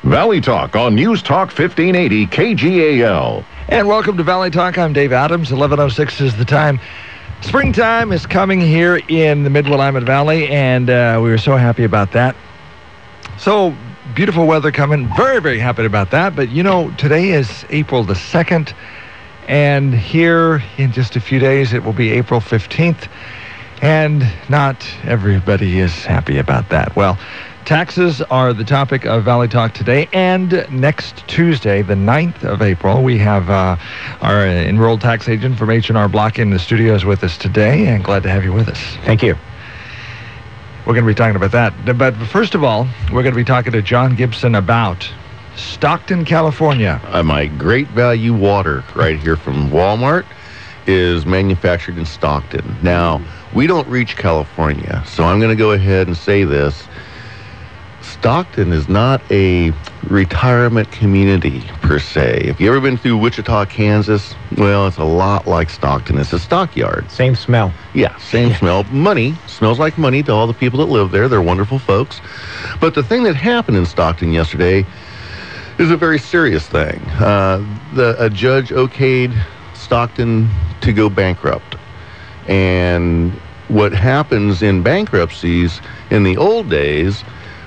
Valley Talk on News Talk 1580 KGAL. And welcome to Valley Talk. I'm Dave Adams. 11:06 is the time. Springtime is coming here in the Mid-Willamette Valley, and we are so happy about that. So beautiful weather coming. Very, very happy about that. But, you know, today is April the 2nd, and here in just a few days it will be April 15th, and not everybody is happy about that. Well, taxes are the topic of Valley Talk today, and next Tuesday, the 9th of April, we have our enrolled tax agent from H&R Block in the studios with us today, and glad to have you with us. Thank you. We're going to be talking about that. But first of all, we're going to be talking to John Gibson about Stockton, California. My Great Value water right here from Walmart is manufactured in Stockton. Now, we don't reach California, so I'm going to go ahead and say this. Stockton is not a retirement community per se. If you've ever been through Wichita, Kansas, well, it's a lot like Stockton. It's a stockyard. Same smell. Yeah, same smell. Money. Smells like money to all the people that live there. They're wonderful folks. But the thing that happened in Stockton yesterday is a very serious thing. A judge okayed Stockton to go bankrupt. And what happens in bankruptcies in the old days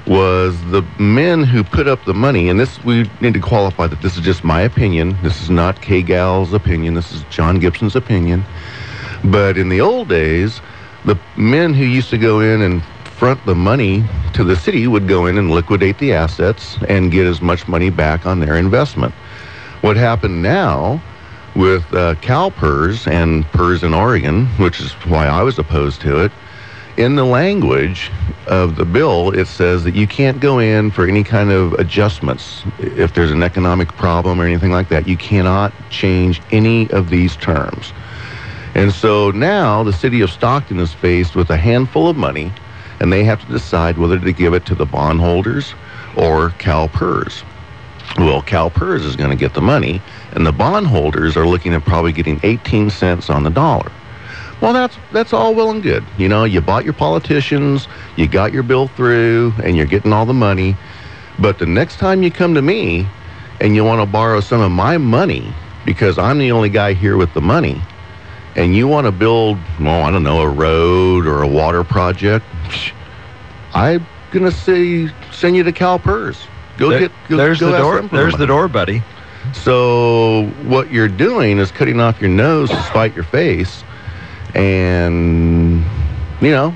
was the men who put up the money, and this, we need to qualify that this is just my opinion. This is not KGAL's opinion. This is John Gibson's opinion. But in the old days, the men who used to go in and front the money to the city would go in and liquidate the assets and get as much money back on their investment. What happened now with CalPERS and PERS in Oregon, which is why I was opposed to it, in the language of the bill, it says that you can't go in for any kind of adjustments. If there's an economic problem or anything like that, you cannot change any of these terms. And so now the city of Stockton is faced with a handful of money, and they have to decide whether to give it to the bondholders or CalPERS. Well, CalPERS is going to get the money, and the bondholders are looking at probably getting 18 cents on the dollar. Well, that's all well and good. You know, you bought your politicians, you got your bill through, and you're getting all the money. But the next time you come to me and you want to borrow some of my money, because I'm the only guy here with the money, and you want to build, well, I don't know, a road or a water project, I'm going to send you to CalPERS. There's the door, buddy. So what you're doing is cutting off your nose to spite your face. And, you know,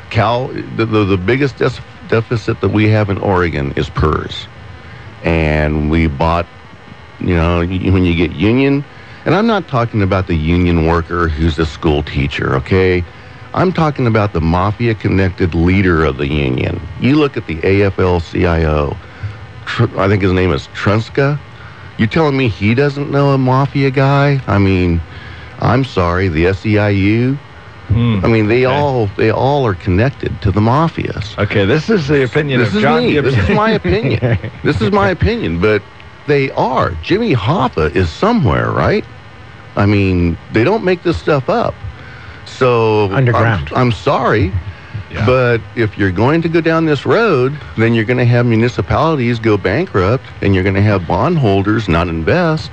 the biggest deficit that we have in Oregon is PERS. And we bought, you know, when you get union, and I'm not talking about the union worker who's a school teacher, okay? I'm talking about the mafia-connected leader of the union. You look at the AFL-CIO, I think his name is Trunska. You're telling me he doesn't know a mafia guy? I mean, I'm sorry, the SEIU. I mean, they all are connected to the mafias. Okay, this is the opinion of John Gibson. This is my opinion. This is my opinion, but they are. Jimmy Hoffa is somewhere, right? I mean, they don't make this stuff up. So underground. I'm sorry, but if you're going to go down this road, then you're going to have municipalities go bankrupt, and you're going to have bondholders not invest,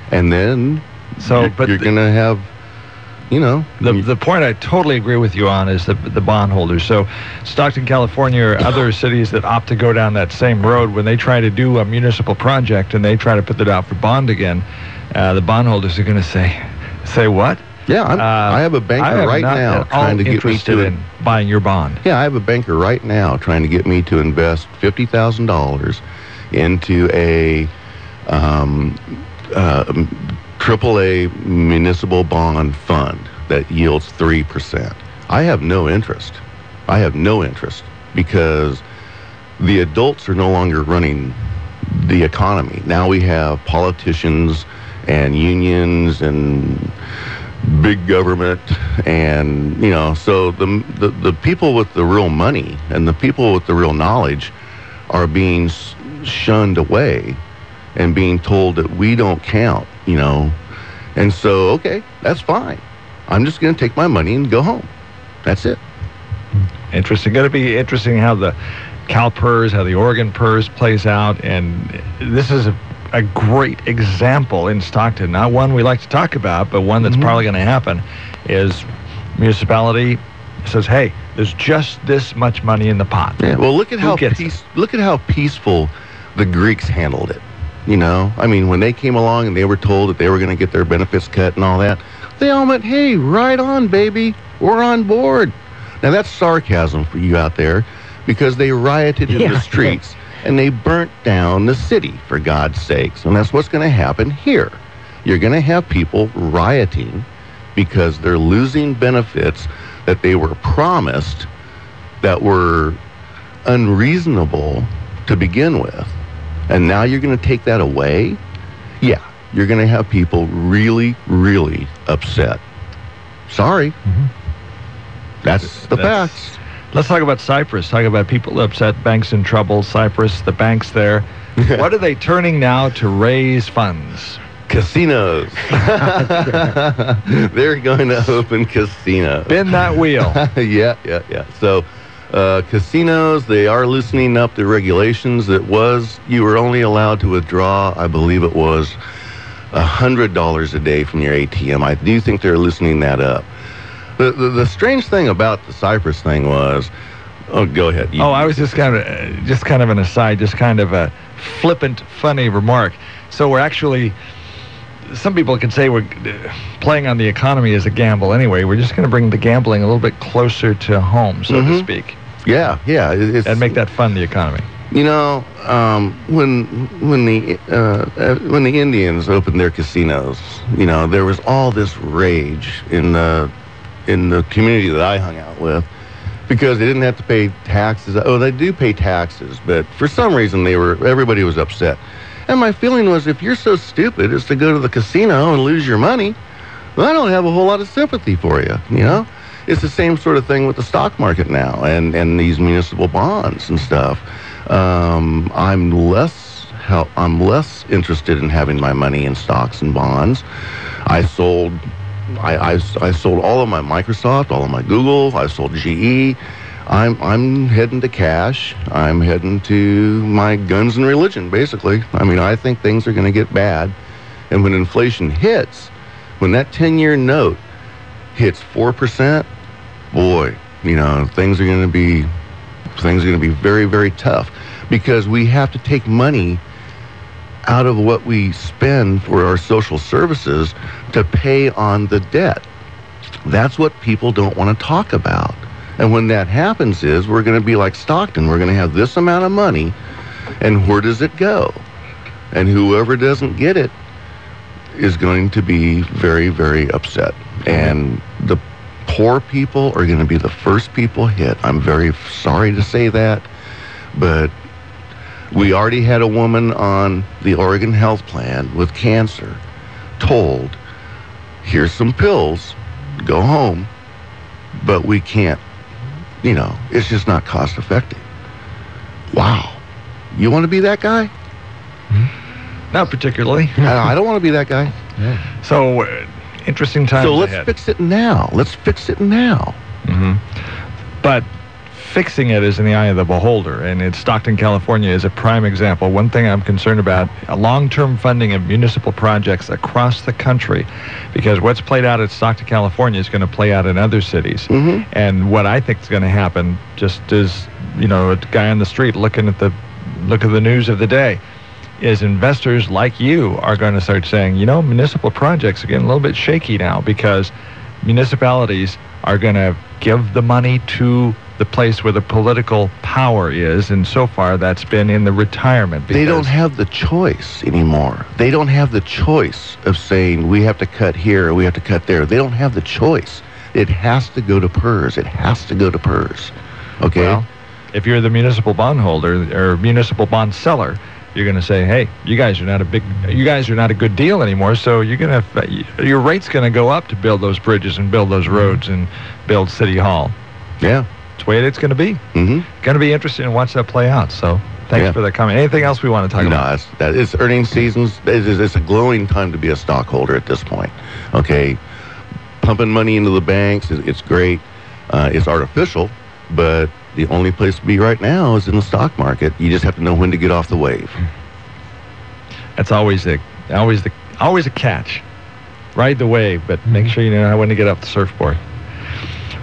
and then you're going to have, you know. The point I totally agree with you on is the bondholders. So Stockton, California, or other cities that opt to go down that same road, when they try to do a municipal project and they try to put it out for bond again, the bondholders are going to say what? Yeah, I have a banker right now trying to get me to buying your bond. Yeah, I have a banker right now trying to get me to invest $50,000 into a AAA municipal bond fund that yields 3%. I have no interest. Because the adults are no longer running the economy. Now we have politicians and unions and big government, and you know, so the people with the real money and the people with the real knowledge are being shunned away and being told that we don't count, you know. And so, okay, that's fine. I'm just going to take my money and go home. That's it. Interesting. Going to be interesting how the CalPERS, how the Oregon PERS plays out, and this is a great example in Stockton. Not one we like to talk about, but one that's probably going to happen. Is municipality says, "Hey, there's just this much money in the pot." Yeah. Well, look at how peaceful the Greeks handled it. You know, I mean, when they came along and they were told that they were going to get their benefits cut and all that, they all went, "Hey, right on, baby, we're on board." Now that's sarcasm for you out there, because they rioted in the streets and they burnt down the city, for God's sakes. And that's what's going to happen here. You're going to have people rioting because they're losing benefits that they were promised that were unreasonable to begin with. And now you're going to take that away? Yeah, you're going to have people really, really upset. Sorry. That's the facts. Let's talk about Cyprus. Talk about people upset, banks in trouble. Cyprus, the banks there. What are they turning now to raise funds? Casinos. They're going to open casinos. Spin that wheel. Yeah. So, casinos, they are loosening up the regulations. You were only allowed to withdraw, I believe it was $100 a day from your ATM. I do think they're loosening that up. The strange thing about the Cyprus thing was, go ahead. I was just kind of an aside, just kind of a flippant, funny remark. So we're actually, some people can say we're playing on the economy as a gamble anyway. We're just going to bring the gambling a little bit closer to home, so to speak. Yeah. And make that fund the economy. You know, when the Indians opened their casinos, you know, there was all this rage in the community that I hung out with, because they didn't have to pay taxes. Oh, they do pay taxes, but for some reason everybody was upset. And my feeling was, if you're so stupid as to go to the casino and lose your money, well, I don't have a whole lot of sympathy for you. You know, it's the same sort of thing with the stock market now and these municipal bonds and stuff. I'm less interested in having my money in stocks and bonds. I sold all of my Microsoft, all of my Google. I sold GE. I'm heading to cash. I'm heading to my guns and religion, basically. I mean, I think things are going to get bad. And when inflation hits, when that 10-year note hits 4%, boy, you know, things are going to be very, very tough, because we have to take money out of what we spend for our social services to pay on the debt. That's what people don't want to talk about. And when that happens we're going to be like Stockton. We're going to have this amount of money, and where does it go? And whoever doesn't get it is going to be very, very upset. And the poor people are going to be the first people hit. I'm very sorry to say that, but we already had a woman on the Oregon Health Plan with cancer told, here's some pills, go home, but we can't, you know, it's just not cost effective. Wow. You want to be that guy? Not particularly. I don't want to be that guy. Yeah. So, interesting times So let's ahead. fix it now. Let's fix it now. But fixing it is in the eye of the beholder, and Stockton, California is a prime example. One thing I'm concerned about, a long-term funding of municipal projects across the country, because what's played out at Stockton, California is going to play out in other cities. And what I think is going to happen, just as, you know, a guy on the street looking at the news of the day, is investors like you are going to start saying, you know, municipal projects are getting a little bit shaky now, because municipalities are going to give the money to the place where the political power is, and so far that's been in the retirement. They don't have the choice anymore. They don't have the choice of saying, we have to cut here or we have to cut there. They don't have the choice. It has to go to PERS. It has to go to PERS. Okay? Well, if you're the municipal bond holder or municipal bond seller, you're going to say, hey, you guys are not a good deal anymore, so your rate's going to go up to build those bridges and build those roads and build City Hall. Yeah. That's the way it's going to be. Going to be interesting to watch that play out. So thanks for the comment. Anything else we want to talk about? No, it's earnings seasons. It's a glowing time to be a stockholder at this point. Okay, pumping money into the banks, it's great. It's artificial, but The only place to be right now is in the stock market. You just have to know when to get off the wave. That's always a catch. Ride the wave, but make sure you know when to get off the surfboard.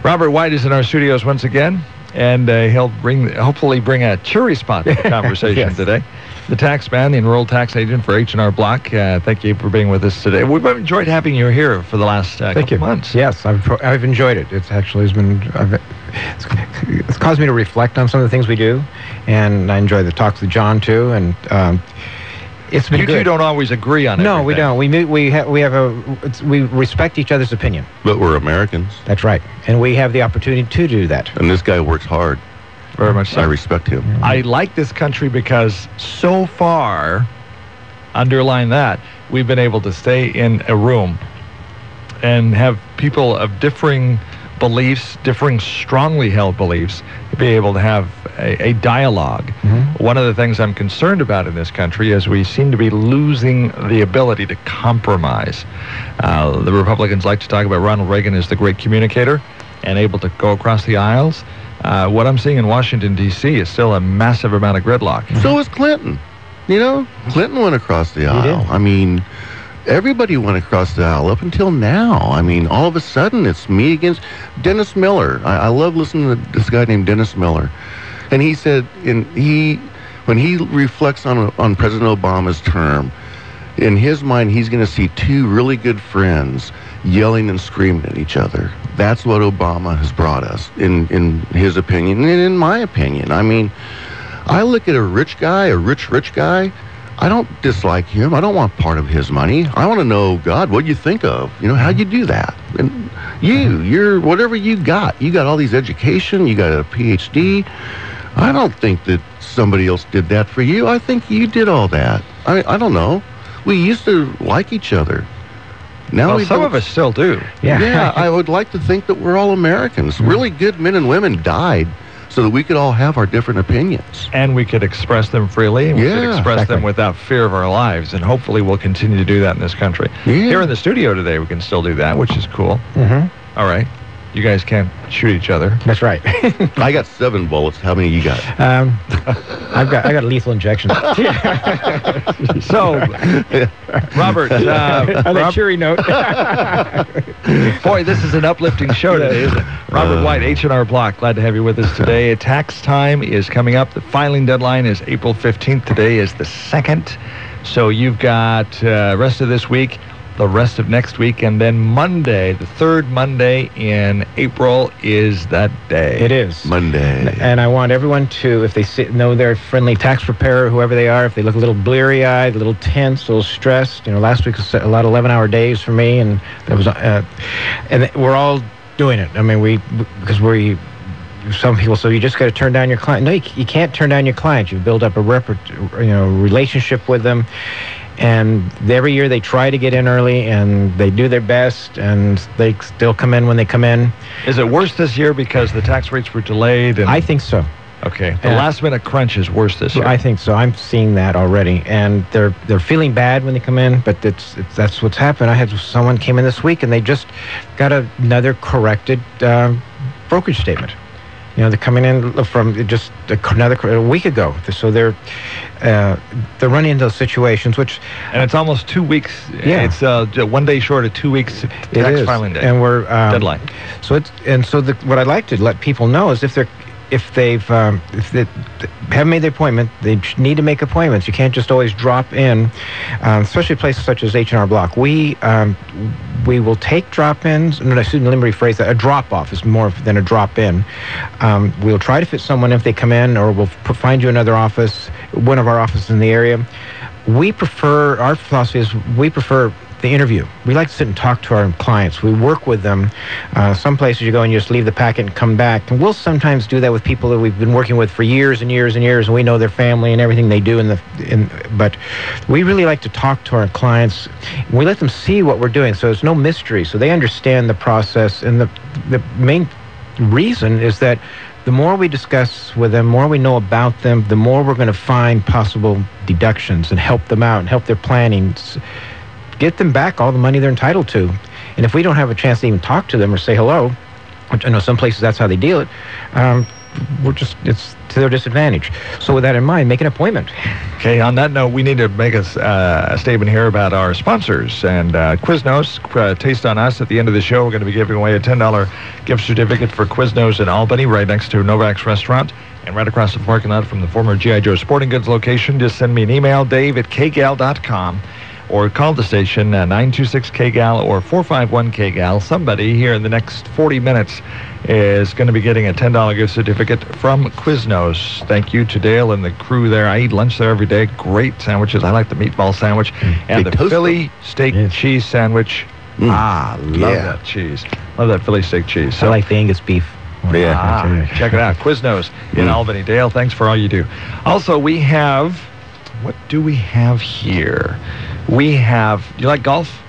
Robert White is in our studios once again, and he'll hopefully bring a cheery spot to the conversation Yes. today. The tax man, the enrolled tax agent for H&R Block. Thank you for being with us today. We've enjoyed having you here for the last couple months. Yes, I've enjoyed it. It's actually it's caused me to reflect on some of the things we do, and I enjoy the talks with John too. And it's been You good. two don't always agree on No, we everything. don't. We respect each other's opinion. But we're Americans, That's right, and we have the opportunity to do that. and this guy works hard. Very much so. I respect him. I like this country because so far, underline that, we've been able to stay in a room and have people of differing beliefs, differing strongly held beliefs, be able to have a dialogue. One of the things I'm concerned about in this country is we seem to be losing the ability to compromise. The Republicans like to talk about Ronald Reagan as the great communicator and able to go across the aisles. What I'm seeing in Washington, D.C. is still a massive amount of gridlock. So was Clinton. You know, Clinton went across the aisle. did. I mean, everybody went across the aisle up until now. I mean, all of a sudden it's me against Dennis Miller. I love listening to this guy named Dennis Miller. And he said, when he reflects on President Obama's term, in his mind, he's going to see two really good friends yelling and screaming at each other. That's what Obama has brought us, in his opinion, and in my opinion. I mean, I look at a rich guy, a rich guy. I don't dislike him. I don't want part of his money. I want to know, God, what do you think of? You know, how'd you do that? And you're whatever you got all these education, you got a PhD. I don't think that somebody else did that for you. I think you did all that. I don't know. We used to like each other. Now Well, we some don't. of us still do. Yeah, I would like to think that we're all Americans. Really good men and women died so that we could all have our different opinions. And we could express them freely, and we could Yeah, express them exactly. without fear of our lives, and hopefully we'll continue to do that in this country. Yeah. Here in the studio today, we can still do that, which is cool. All right. You guys can't shoot each other. That's right. I got 7 bullets. How many you got? I got a lethal injection. So, Robert, On a Rob- cheery note. boy, this is an uplifting show today, isn't it? Robert White, H&R Block, glad to have you with us today. Tax time is coming up. The filing deadline is April 15th. Today is the 2nd. So you've got rest of this week, the rest of next week, and then Monday, the 3rd Monday in April is that day. It is. Monday. And I want everyone to, if they know their friendly tax preparer, whoever they are, if they look a little bleary-eyed, a little tense, a little stressed. You know, last week was a lot of 11-hour days for me, and that was, and we're all doing it. I mean, some people say you just got to turn down your client. No, you can't turn down your client. You build up a relationship with them. And every year they try to get in early, and they do their best, and they still come in when they come in. Is it worse this year because the tax rates were delayed? And, I think so. okay. The last-minute crunch is worse this year. I think so. I'm seeing that already, and they're feeling bad when they come in, but that's what's happened. I had someone came in this week, and they just got another corrected brokerage statement. You know, they're coming in from just a week ago, so they're running into those situations, which And it's almost 2 weeks. Yeah. It's 1 day short of 2 weeks it tax is. filing day. And we're Deadline. So what I'd like to let people know is if they haven't made the appointment, they need to make appointments. You can't just always drop in, especially places such as H&R Block. We will take drop-ins. No, let me rephrase that. A drop-off is more than a drop-in. We'll try to fit someone if they come in, or we'll find you another office, one of our offices in the area. Our philosophy is we prefer the interview. We like to sit and talk to our clients. We work with them. Some places you go and you just leave the packet and come back. And we'll sometimes do that with people that we've been working with for years and years and years, and we know their family and everything they do. But we really like to talk to our clients. We let them see what we're doing, so there's no mystery. So they understand the process. And the main reason is that the more we discuss with them, the more we know about them, the more we're going to find possible deductions and help them out and help their planning. Get them back all the money they're entitled to. And if we don't have a chance to even talk to them or say hello, which I know some places that's how they deal it, it's to their disadvantage. So with that in mind, make an appointment. Okay, on that note, we need to make a statement here about our sponsors. And Quiznos, Taste on Us. At the end of the show, we're going to be giving away a $10 gift certificate for Quiznos in Albany, right next to Novak's Restaurant, and right across the parking lot from the former G.I. Joe Sporting Goods location. Just send me an email, dave@kgal.com, or call the station, 926-KGAL or 451-KGAL. Somebody here in the next 40 minutes is going to be getting a $10 gift certificate from Quiznos. Thank you to Dale and the crew there. I eat lunch there every day. Great sandwiches. I like the meatball sandwich and the Philly steak cheese sandwich. Love that cheese. Love that Philly steak cheese. So, I like the Angus beef. Check it out. Quiznos in Albany. Dale, thanks for all you do. Also, we have, what do we have here? We have, do you like golf?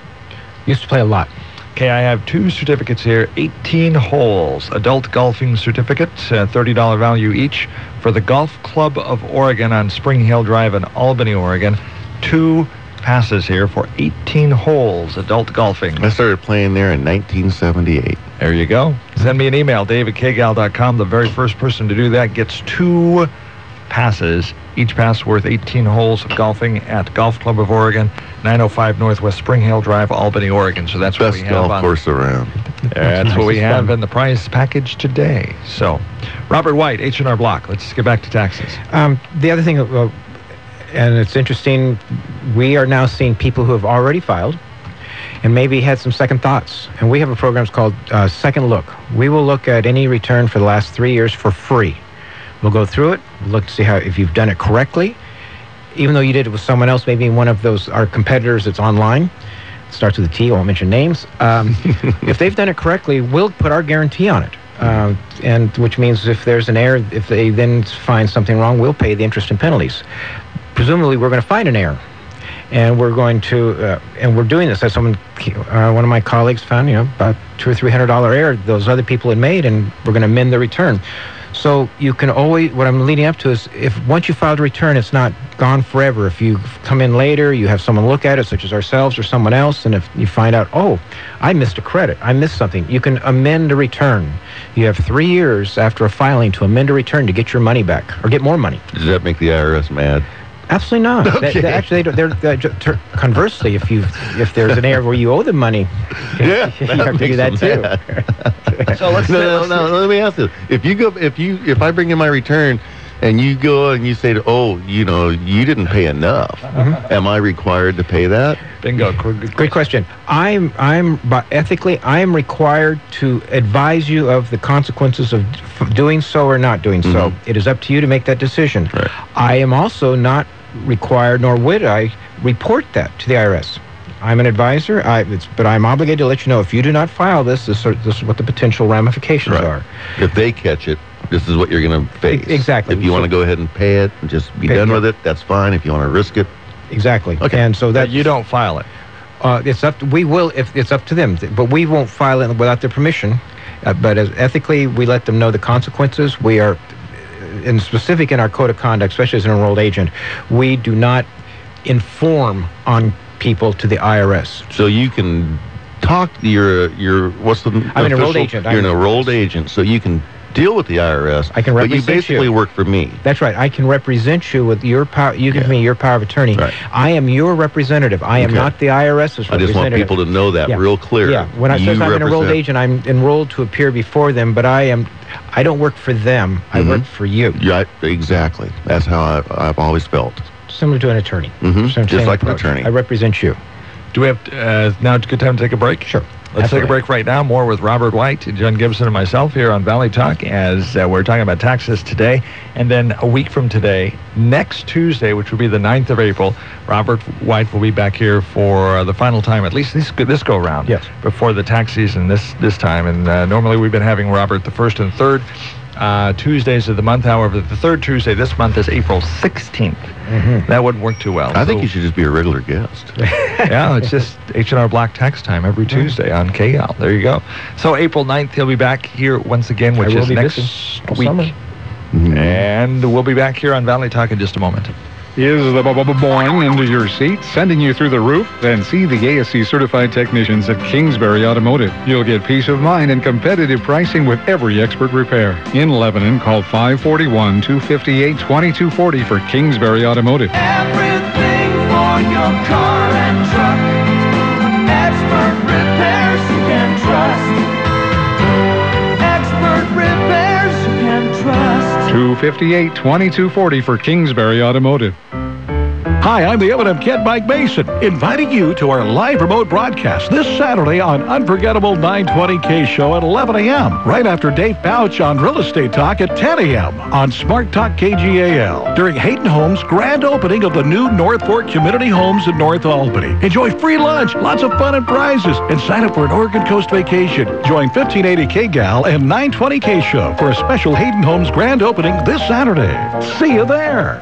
Used to play a lot. Okay, I have 2 certificates here, 18 holes, adult golfing certificate, $30 value each for the Golf Club of Oregon on Spring Hill Drive in Albany, Oregon. 2 passes here for 18 holes, adult golfing. I started playing there in 1978. There you go. Send me an email, dave@kgal.com. The very first person to do that gets 2 passes, each pass worth 18 holes of golfing at Golf Club of Oregon, 905 Northwest Spring Hill Drive, Albany, Oregon. So that's what we Best have golf course around. That's what we have in the prize package today. So, Robert White, H&R Block. Let's get back to taxes. The other thing, and it's interesting, we are now seeing people who have already filed and maybe had some second thoughts. And we have a program called Second Look. We will look at any return for the last 3 years for free. We'll go through it, look to see how if you've done it correctly, even though you did it with someone else, maybe one of those our competitors that's online. It starts with a T. I won't mention names. If they've done it correctly, we'll put our guarantee on it, and which means if there's an error, if they then find something wrong, we'll pay the interest and penalties. Presumably, we're going to find an error, and we're going to and we're doing this. As one of my colleagues found, about $200 or $300 error those other people had made, and we're going to amend the return. So you can always, what I'm leading up to is, if once you filed a return, it's not gone forever. If you come in later, you have someone look at it, such as ourselves or someone else, and if you find out, oh, I missed a credit, I missed something, you can amend a return. You have 3 years after a filing to amend a return to get your money back, or get more money. Does that make the IRS mad? Absolutely not. Okay. Actually, conversely, if there's an error where you owe them money, you have to do that too. So let's let me ask you: if I bring in my return, and you go and you say, you didn't pay enough, am I required to pay that? Bingo. Great question. Ethically, I am required to advise you of the consequences of doing so or not doing so. It is up to you to make that decision. Right. I am also not required, nor would I, report that to the IRS. I'm an advisor, but I'm obligated to let you know, if you do not file this is what the potential ramifications are. If they catch it, this is what you're going to face. Exactly. If you want to go ahead and pay it and just be done with it, that's fine. If you want to risk it. Exactly. Okay. And so that you don't file it. It's up. We will if it's up to them, but we won't file it without their permission. But ethically, we let them know the consequences. We are, in specific in our code of conduct, especially as an enrolled agent, we do not inform on people to the IRS. So you can talk to your what's the I'm an enrolled agent. You're an enrolled agent, so you can deal with the IRS. I can but represent you basically work for me. That's right. I can represent you with your power. You give me your power of attorney. Right. I am your representative. I am not the IRS's representative. I just want people to know that real clear. Yeah. When I say I'm an enrolled agent, I'm enrolled to appear before them, but I don't work for them. I work for you. Yeah, exactly. That's how I've always felt. Similar to an attorney. Just like an attorney. I represent you. Do we have now? It's a good time to take a break. Sure. Let's take a break right now. More with Robert White, John Gibson, and myself here on Valley Talk as we're talking about taxes today. And then a week from today, next Tuesday, which will be the 9th of April, Robert White will be back here for the final time, at least this go around, before the tax season this time. And normally we've been having Robert the first and third Tuesdays of the month. However, the third Tuesday this month is April 16th. That wouldn't work too well. I think you should just be a regular guest. Yeah, it's just H&R Block tax time every Tuesday on KGAL. There you go. So April 9th, he'll be back here once again, which is next week. And we'll be back here on Valley Talk in just a moment. Is the boing into your seat, sending you through the roof? Then see the ASC certified technicians at Kingsbury Automotive. You'll get peace of mind and competitive pricing with every expert repair. In Lebanon, call 541-258-2240 for Kingsbury Automotive. Everything for your car and truck. Expert repairs you can trust. Expert repairs you can trust. 258-2240 for Kingsbury Automotive. Hi, I'm the M&M Kid, Mike Mason, inviting you to our live remote broadcast this Saturday on Unforgettable 920K Show at 11 a.m., right after Dave Bouch on Real Estate Talk at 10 a.m. on Smart Talk KGAL, during Hayden Homes' grand opening of the new North Fork Community Homes in North Albany. Enjoy free lunch, lots of fun and prizes, and sign up for an Oregon Coast vacation. Join 1580 KGAL and 920K Show for a special Hayden Homes grand opening this Saturday. See you there.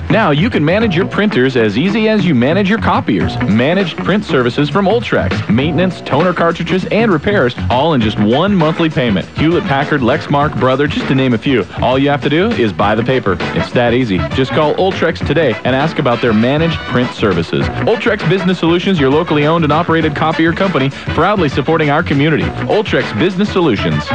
Now you can manage your printers as easy as you manage your copiers. Managed print services from Ultrex. Maintenance, toner cartridges, and repairs, all in just one monthly payment. Hewlett-Packard, Lexmark, Brother, just to name a few. All you have to do is buy the paper. It's that easy. Just call Ultrex today and ask about their managed print services. Ultrex Business Solutions, your locally owned and operated copier company, proudly supporting our community. Ultrex Business Solutions.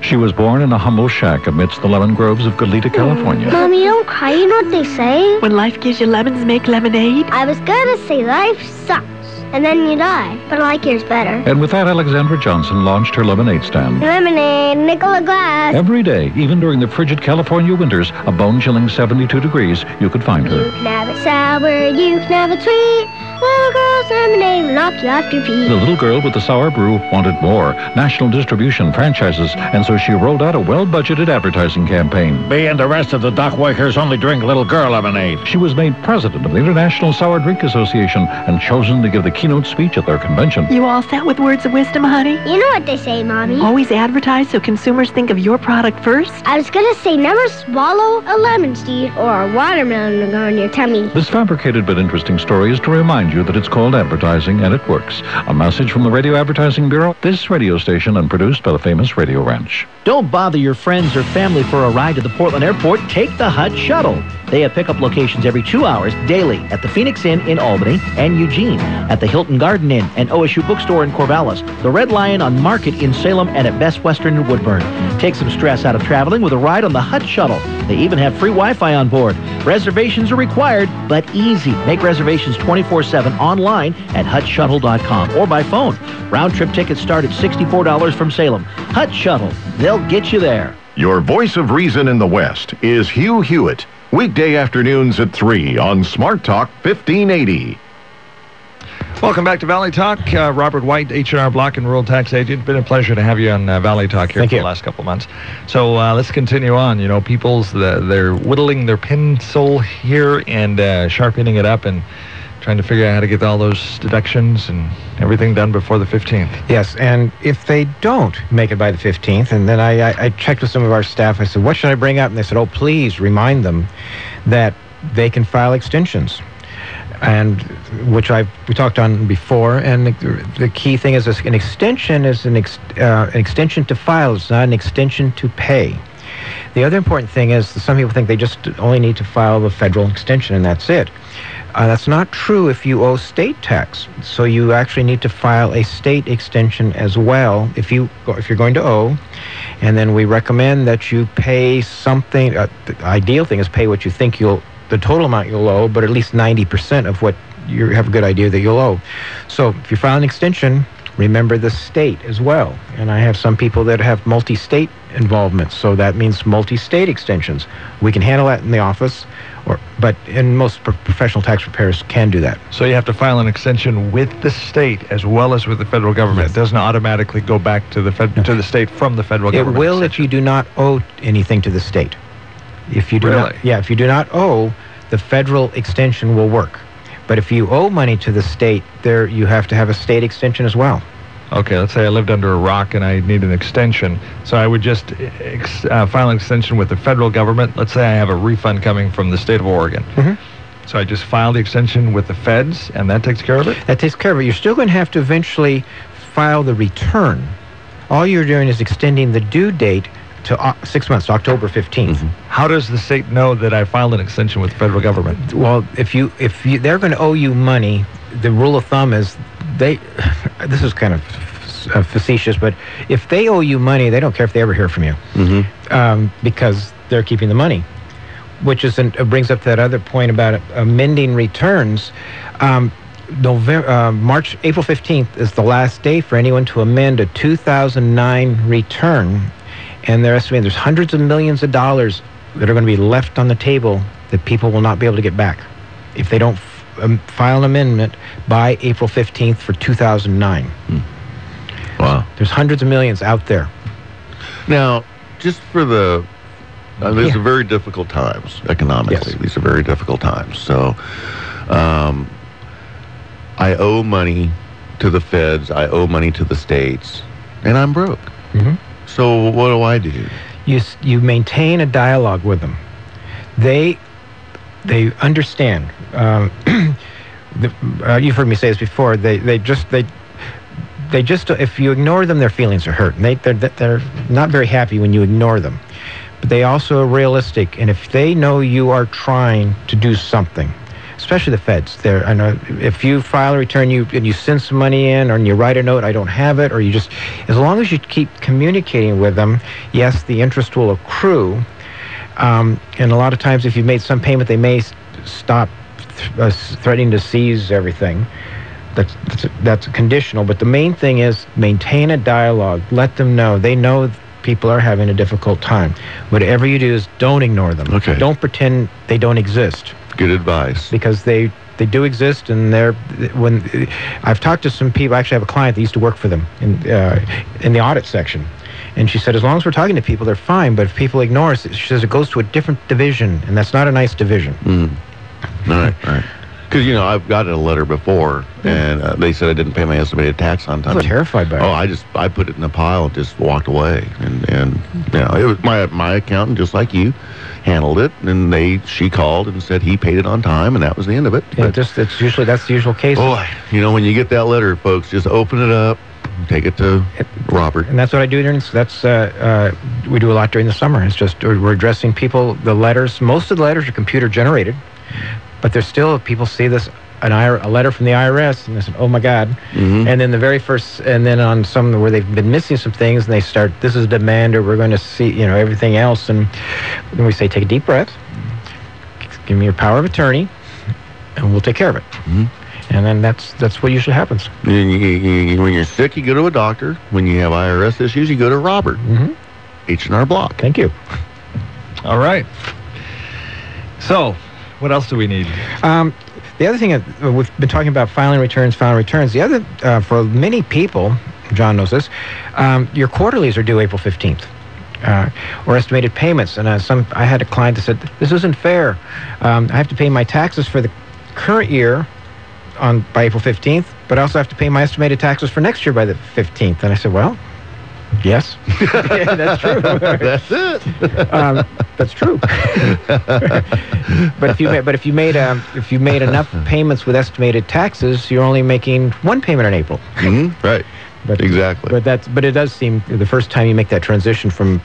She was born in a humble shack amidst the lemon groves of Goleta, California. Mommy, don't cry. You know what they say? When life gives you lemons, make lemonade. I was gonna say life sucks, and then you die. But I like yours better. And with that, Alexandra Johnson launched her lemonade stand. Lemonade, nickel a glass. Every day, even during the frigid California winters, a bone-chilling 72 degrees, you could find her. You can have it sour, you can have it sweet. Little girl's lemonade will knock you off your feet. The little girl with the sour brew wanted more, national distribution, franchises, and so she rolled out a well-budgeted advertising campaign. Me and the rest of the dock workers only drink little girl lemonade. She was made president of the International Sour Drink Association and chosen to give the keynote speech at their convention. You all set with words of wisdom, honey? You know what they say, Mommy. Always advertise so consumers think of your product first. I was gonna say never swallow a lemon seed or a watermelon to go in your tummy. This fabricated but interesting story is to remind you that it's called advertising and it works. A message from the Radio Advertising Bureau, this radio station, and produced by the famous Radio Ranch. Don't bother your friends or family for a ride to the Portland Airport. Take the Hut Shuttle. They have pickup locations every 2 hours daily at the Phoenix Inn in Albany and Eugene, at the Hilton Garden Inn and OSU Bookstore in Corvallis, the Red Lion on Market in Salem, and at Best Western in Woodburn. Take some stress out of traveling with a ride on the Hut Shuttle. They even have free Wi-Fi on board. Reservations are required, but easy. Make reservations 24/7 online at hutshuttle.com or by phone. Round-trip tickets start at $64 from Salem. Hut Shuttle. They'll get you there. Your voice of reason in the West is Hugh Hewitt. Weekday afternoons at 3 on Smart Talk 1580. Welcome back to Valley Talk. Robert White, H&R Block and Rural Tax Agent. Been a pleasure to have you on Valley Talk here for the last couple of months. So let's continue on. You know, they're whittling their pencil here and sharpening it up and trying to figure out how to get all those deductions and everything done before the 15th. Yes, and if they don't make it by the 15th, and then I checked with some of our staff, I said, what should I bring up? And they said, oh, please remind them that they can file extensions, and which we talked on before. And the key thing is an extension is an extension to file. It's not an extension to pay. The other important thing is some people think they just only need to file the federal extension, and that's it. That's not true if you owe state tax. So you actually need to file a state extension as well if you're going to owe. And then we recommend that you pay something. The ideal thing is pay what you think the total amount you'll owe, but at least 90% of what you have a good idea that you'll owe. So if you file an extension, remember the state as well. And I have some people that have multi-state involvement, so that means multi-state extensions. We can handle that in the office, but in most professional tax preparers can do that. So you have to file an extension with the state as well as with the federal government. Yes. It doesn't automatically go back to the to the state from the federal government. It will if you do not owe anything to the state. If you do not, if you do not owe, the federal extension will work. But if you owe money to the state, you have to have a state extension as well. Okay, let's say I lived under a rock and I need an extension. So I would just file an extension with the federal government. Let's say I have a refund coming from the state of Oregon. Mm-hmm. So I just file the extension with the feds, and that takes care of it? That takes care of it. You're still going to have to eventually file the return. all you're doing is extending the due date to 6 months, to October 15th. How does the state know that I filed an extension with the federal government? Well, if they're going to owe you money, the rule of thumb is this is kind of facetious, but if they owe you money, they don't care if they ever hear from you, because they're keeping the money, which brings up that other point about amending returns. April 15th is the last day for anyone to amend a 2009 return, and they're estimating there's hundreds of millions of dollars that are going to be left on the table that people will not be able to get back if they don't file an amendment by April 15th for 2009. Wow. There's hundreds of millions out there. Now, just for these are very difficult times economically. Yes. These are very difficult times. So, I owe money to the feds. I owe money to the states, and I'm broke. So what do I do? You maintain a dialogue with them. They understand. You've heard me say this before. They just if you ignore them, their feelings are hurt. And they're not very happy when you ignore them. But they also are realistic, and if they know you are trying to do something, especially the feds, I know if you file a return and you send some money in, or you write a note, I don't have it, or as long as you keep communicating with them, yes, the interest will accrue. And a lot of times, if you've made some payment, they may stop threatening to seize everything. That's conditional. But the main thing is maintain a dialogue. Let them know. They know people are having a difficult time. Whatever you do is don't ignore them. Okay. Don't pretend they don't exist. Good advice. Because they do exist, and when I've talked to some people, I actually have a client that used to work for them in the audit section. And she said, as long as we're talking to people, they're fine. But if people ignore us, she says it goes to a different division, and that's not a nice division. All right. Because, I've gotten a letter before, and they said I didn't pay my estimated tax on time. I was terrified by it. I put it in a pile and just walked away. And it was my accountant, just like you, handled it. And she called and said he paid it on time, and that was the end of it. Yeah, that's the usual case. Boy, when you get that letter, folks, just open it up, take it to Robert. And that's what I do during. We do a lot during the summer. It's just we're addressing people. The letters. Most of the letters are computer generated, but there's still people see this a letter from the IRS, and they said, "Oh my God!" And then the very first, and then on some where they've been missing some things, and they start, "This is a demand," or "We're going to see," everything else, and then we say, "Take a deep breath, give me your power of attorney, and we'll take care of it." And then that's what usually happens. When you're sick, you go to a doctor. When you have IRS issues, you go to Robert. H&R Block. Thank you. All right. So, what else do we need? The other thing, we've been talking about filing returns. The other, for many people, John knows this, your quarterlies are due April 15th. Or estimated payments. And I had a client that said, this isn't fair. I have to pay my taxes for the current year by April 15th, but I also have to pay my estimated taxes for next year by the 15th. And I said, well, yes. Yeah, that's true. That's it. That's true. But if you made enough payments with estimated taxes, you're only making one payment in April. Right. Exactly. But it does seem the first time you make that transition from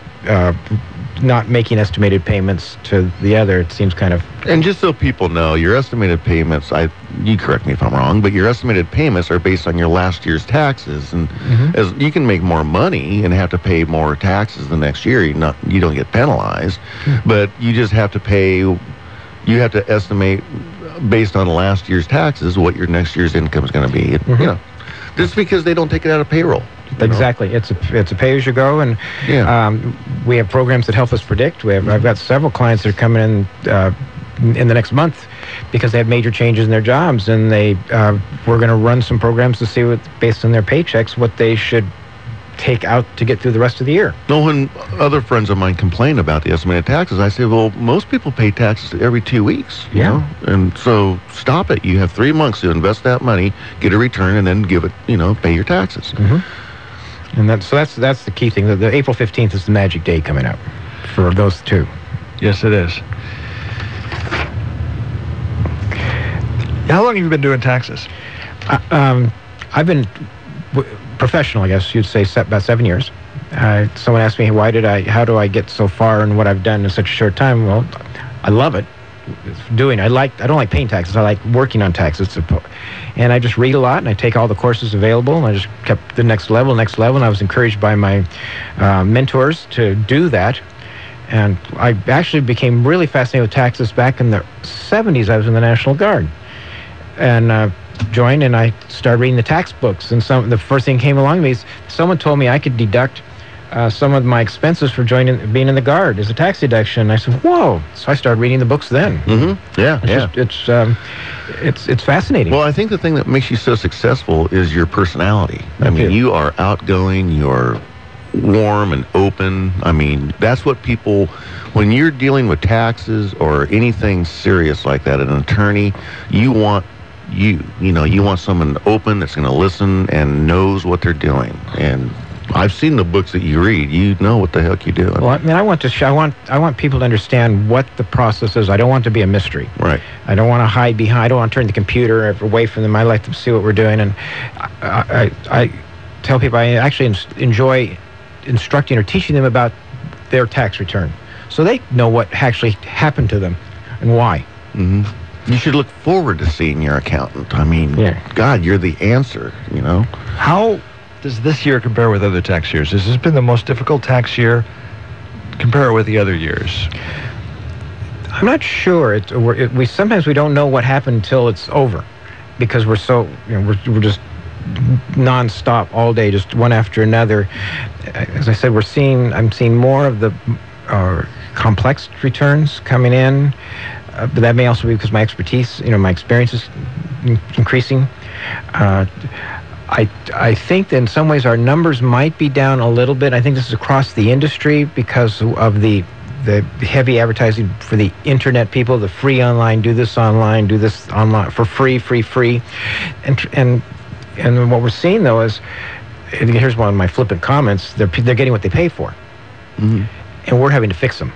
not making estimated payments to the other, it seems kind of. And just so people know, your estimated payments, you correct me if I'm wrong, but your estimated payments are based on your last year's taxes, and as you can make more money and have to pay more taxes the next year, you don't get penalized, but you just have to pay. You have to estimate based on last year's taxes what your next year's income is going to be. Just because they don't take it out of payroll. Exactly. It's a pay-as-you-go, and we have programs that help us predict. I've got several clients that are coming in the next month because they have major changes in their jobs, and we're going to run some programs to see based on their paychecks what they should take out to get through the rest of the year. No, when other friends of mine complain about the estimated taxes, I say, well, most people pay taxes every 2 weeks. You know? And so stop it. You have 3 months to invest that money, get a return, and then give it, pay your taxes. And that's the key thing. The April 15th is the magic day coming up for those two. Yes, it is. How long have you been doing taxes? I've been professional, I guess you'd say, about 7 years. Someone asked me, how do I get so far in what I've done in such a short time? Well, I love it. I don't like paying taxes. I like working on taxes. And I just read a lot, and I take all the courses available, and I just kept the next level, and I was encouraged by my mentors to do that. And I actually became really fascinated with taxes back in the 70s. I was in the National Guard. And joined, and I started reading the tax books. And the first thing came along to me is someone told me I could deduct some of my expenses for being in the Guard as a tax deduction. And I said, whoa. So I started reading the books then. Mm-hmm. Yeah, it's fascinating. Well, I think the thing that makes you so successful is your personality. I mean, you are outgoing, you're warm and open. I mean, that's what people, when you're dealing with taxes or anything serious like that, an attorney, you want someone open that's going to listen and knows what they're doing. And I've seen the books that you read. You know what the heck you're doing. Well, I mean, I want people to understand what the process is. I don't want it to be a mystery. Right. I don't want to hide behind. I don't want to turn the computer away from them. I like to see what we're doing. And I tell people I actually enjoy instructing or teaching them about their tax return, so they know what actually happened to them and why. Mm-hmm. You should look forward to seeing your accountant. I mean, God, you're the answer, How does this year compare with other tax years? Has this been the most difficult tax year? Compare it with the other years. I'm not sure. We sometimes we don't know what happened until it's over, because we're so we're just non-stop all day, just one after another. As I said, I'm seeing more of the complex returns coming in, but that may also be because my expertise, my experience is increasing. I think that in some ways our numbers might be down a little bit. I think this is across the industry because of the heavy advertising for the internet people, the free online, do this online for free. And what we're seeing, though, is, here's one of my flippant comments, they're getting what they pay for. Mm-hmm. And we're having to fix them.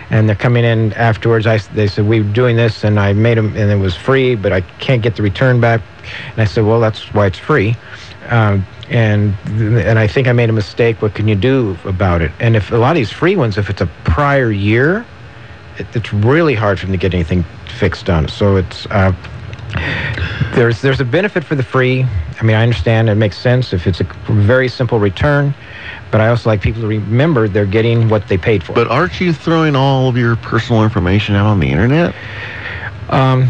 And they're coming in afterwards. They said, we were doing this, and I made them, and it was free, but I can't get the return back. And I said, well, that's why it's free. And I think I made a mistake. What can you do about it? And if a lot of these free ones, if it's a prior year, it's really hard for them to get anything fixed on it. So it's... There's a benefit for the free. I mean, I understand, it makes sense if it's a very simple return, but I also like people to remember they're getting what they paid for. But aren't you throwing all of your personal information out on the internet? A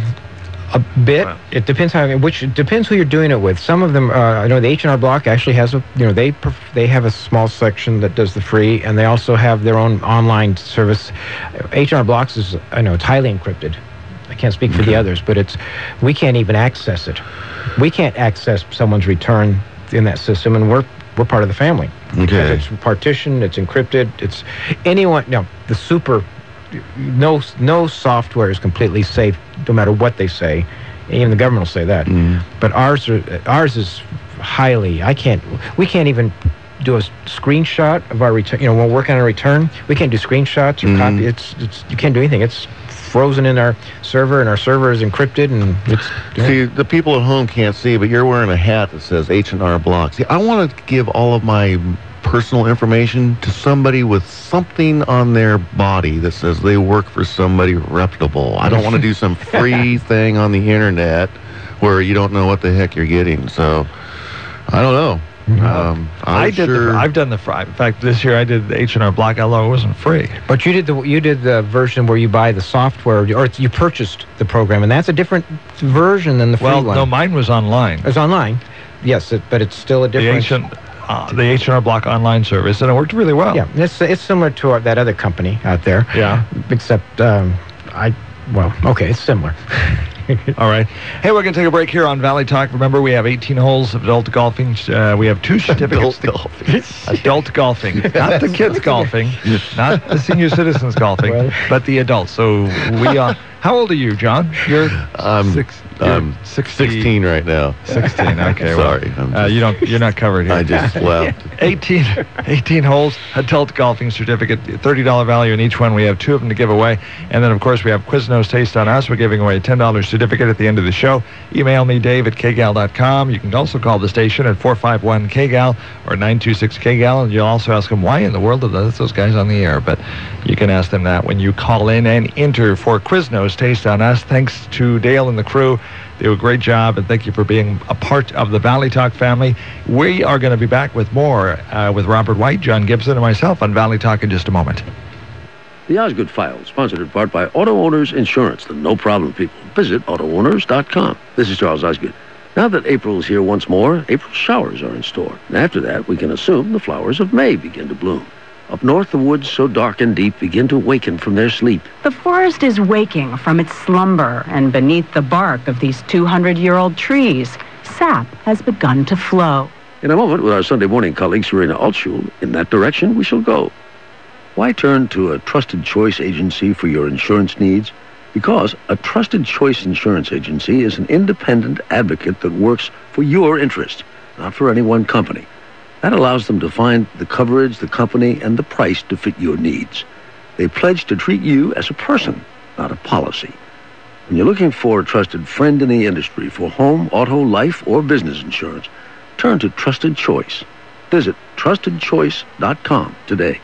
bit. Wow. It depends it depends who you're doing it with. Some of them, I know the H&R Block actually has they have a small section that does the free, and they also have their own online service. H&R Blocks is, it's highly encrypted. I can't speak for the others, but we can't even access it. We can't access someone's return in that system, and we're part of the family. Okay. It's partitioned, it's encrypted, it's anyone, no software is completely safe, no matter what they say. Even the government will say that. Mm. But ours is highly, we can't even do a screenshot of our return. When we're working on a return, we can't do screenshots or copy. You can't do anything. It's frozen in our server, and our server is encrypted, and it's... See, the people at home can't see, but you're wearing a hat that says H&R Block. See, I want to give all of my personal information to somebody with something on their body that says they work for somebody reputable. I don't want to do some free thing on the internet where you don't know what the heck you're getting. So, I don't know. I've done the free. In fact, this year I did the H&R Block, although it wasn't free. But you did the version where you buy the software, or you purchased the program, and that's a different version than the free one. Well, no, mine was online. It was online, yes, but it's still a different... The H&R Block online service, and it worked really well. Yeah, it's similar to that other company out there. Yeah. Except, it's similar. All right. Hey, we're going to take a break here on Valley Talk. Remember, we have 18 holes of adult golfing. We have 2 certificates. Adult golfing. Not the kids golfing. Not the senior citizens golfing, but the adults. So we are... How old are you, John? You're I'm 16 right now. 16. Okay. Sorry. You're not covered here. I just laughed. 18 holes, adult golfing certificate, $30 value in each one. We have 2 of them to give away. And then, of course, we have Quiznos Taste on Us. We're giving away a $10 certificate at the end of the show. Email me, Dave@KGAL.com. You can also call the station at 451-KGAL or 926-KGAL. And you'll also ask them, why in the world are those guys on the air? But you can ask them that when you call in and enter for Quiznos Taste on Us. Thanks to Dale and the crew. They do a great job, and thank you for being a part of the Valley Talk family. We are going to be back with more with Robert White, John Gibson, and myself on Valley Talk in just a moment. The Osgood File, sponsored in part by Auto Owners Insurance, the no-problem people. Visit AutoOwners.com. This is Charles Osgood. Now that April is here once more, April showers are in store. And after that, we can assume the flowers of May begin to bloom. Up north, the woods, so dark and deep, begin to waken from their sleep. The forest is waking from its slumber, and beneath the bark of these 200-year-old trees, sap has begun to flow. In a moment, with our Sunday morning colleague, Serena Altschul, in that direction we shall go. Why turn to a trusted choice agency for your insurance needs? Because a trusted choice insurance agency is an independent advocate that works for your interest, not for any one company. That allows them to find the coverage, the company, and the price to fit your needs. They pledge to treat you as a person, not a policy. When you're looking for a trusted friend in the industry for home, auto, life, or business insurance, turn to Trusted Choice. Visit TrustedChoice.com today.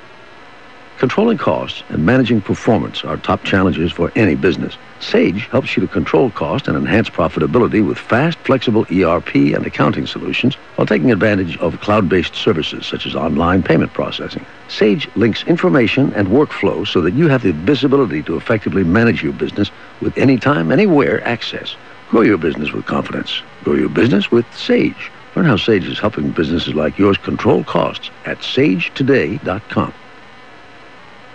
Controlling costs and managing performance are top challenges for any business. Sage helps you to control cost and enhance profitability with fast, flexible ERP and accounting solutions while taking advantage of cloud-based services such as online payment processing. Sage links information and workflow so that you have the visibility to effectively manage your business with anytime, anywhere access. Grow your business with confidence. Grow your business with Sage. Learn how Sage is helping businesses like yours control costs at sagetoday.com.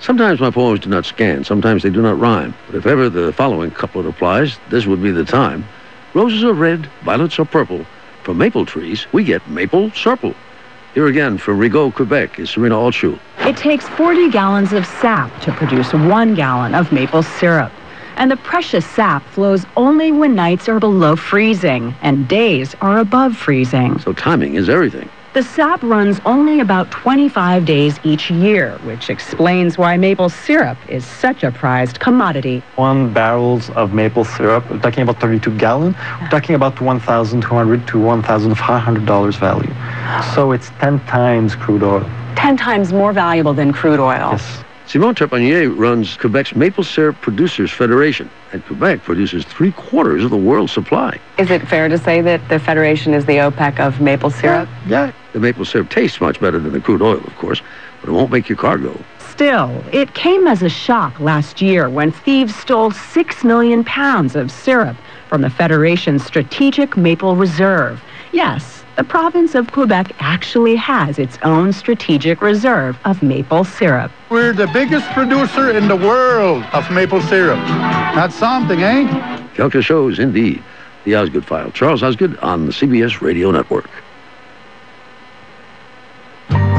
Sometimes my poems do not scan, sometimes they do not rhyme. But if ever the following couplet applies, this would be the time. Roses are red, violets are purple. From maple trees, we get maple syrup. Here again from Rigaud, Quebec, is Serena Altschul. It takes 40 gallons of sap to produce 1 gallon of maple syrup. And the precious sap flows only when nights are below freezing and days are above freezing. So timing is everything. The sap runs only about 25 days each year, which explains why maple syrup is such a prized commodity. 1 barrel of maple syrup, we're talking about 32 gallons, we're talking about $1,200 to $1,500 value. So it's 10 times crude oil. 10 times more valuable than crude oil. Yes. Simon Trepanier runs Quebec's Maple Syrup Producers Federation, and Quebec produces 3/4 of the world's supply. Is it fair to say that the Federation is the OPEC of maple syrup? Yeah. The maple syrup tastes much better than the crude oil, of course, but it won't make your car go. Still, it came as a shock last year when thieves stole 6 million pounds of syrup from the Federation's strategic maple reserve. Yes, the province of Quebec actually has its own strategic reserve of maple syrup. We're the biggest producer in the world of maple syrup. That's something, eh? Quelque chose, indeed. The Osgood File. Charles Osgood on the CBS Radio Network.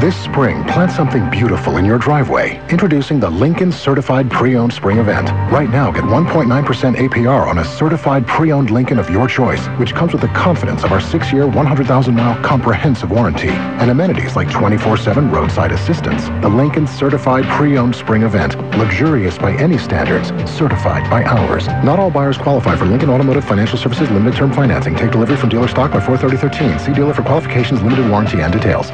This spring, plant something beautiful in your driveway. Introducing the Lincoln Certified Pre-Owned Spring Event. Right now, get 1.9% APR on a certified pre-owned Lincoln of your choice, which comes with the confidence of our 6-year, 100,000-mile comprehensive warranty and amenities like 24/7 roadside assistance. The Lincoln Certified Pre-Owned Spring Event. Luxurious by any standards, certified by ours. Not all buyers qualify for Lincoln Automotive Financial Services limited term financing. Take delivery from dealer stock by 4/30/13. See dealer for qualifications, limited warranty, and details.